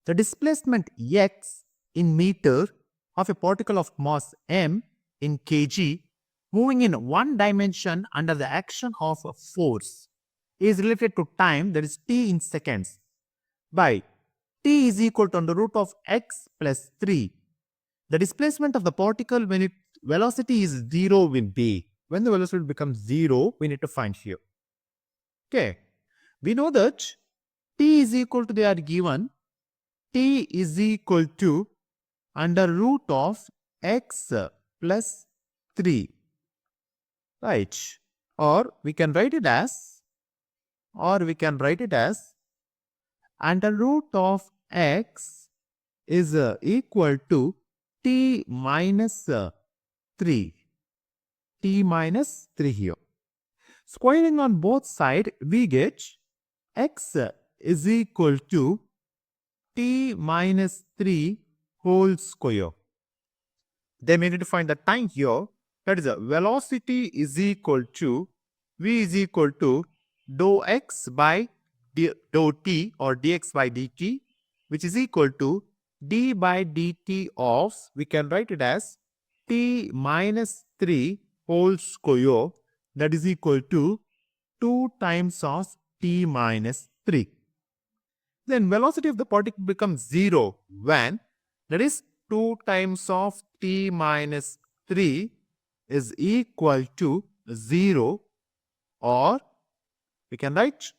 The displacement x in meter of a particle of mass m in kg moving in one dimension under the action of a force is related to time, that is t in seconds, by t is equal to under root of x plus 3. The displacement of the particle when its velocity is 0 will be. When the velocity becomes 0, we need to find here. Okay. We know that t is equal to, they are given, t is equal to under root of x plus 3. Right. Or we can write it as under root of x is equal to t minus 3. T minus 3 here. Squaring on both sides, we get x is equal to t minus 3 whole square. Then we need to find the time here. That is, velocity is equal to, v is equal to dou x by dou t or dx by dt, which is equal to d by dt of, we can write it as t minus 3 whole square, that is equal to 2 times of t minus 3. Then velocity of the particle becomes 0 when, that is 2 times of t minus 3 is equal to 0, or we can write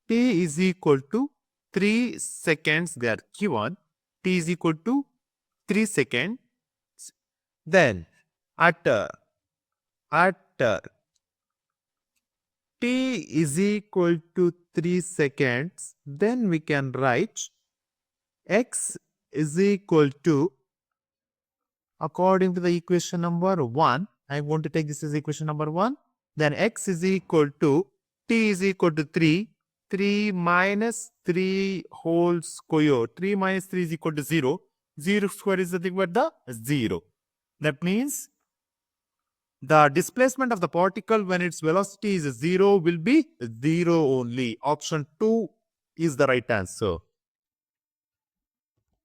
t is equal to 3 seconds. They are given. T is equal to 3 seconds. Then at t is equal to 3 seconds, then we can write x is equal to, according to the equation number 1, I want to take this as equation number 1, then x is equal to, t is equal to 3 minus 3 whole square. 3 minus 3 is equal to 0. 0 square is nothing but the 0. That means the displacement of the particle when its velocity is 0 will be 0 only. Option 2 is the right answer.